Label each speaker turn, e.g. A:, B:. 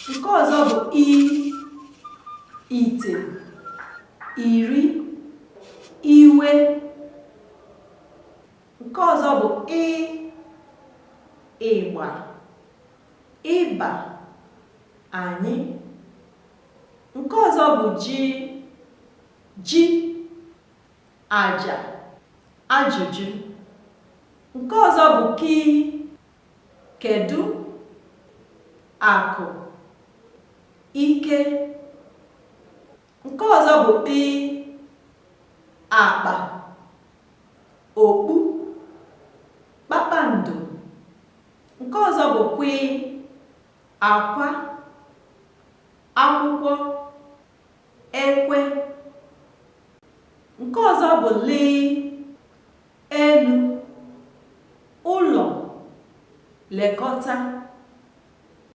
A: Nke ọzọ bụ ite, iri, iwe. Nke ọzọ bụ ịgba, ịba, anyị. Nke ọzọ bụ ji, àjà, ajụjụ. Nke ọzọ bụ kedu, akụ, ike. Nke ọzọ bụ akpa, okpu, kpakpando. Nke ọzọ bụ akwa, akwụkwọ, ekwe. Nke ọzọ bụ elu, ụlọ, lekọta.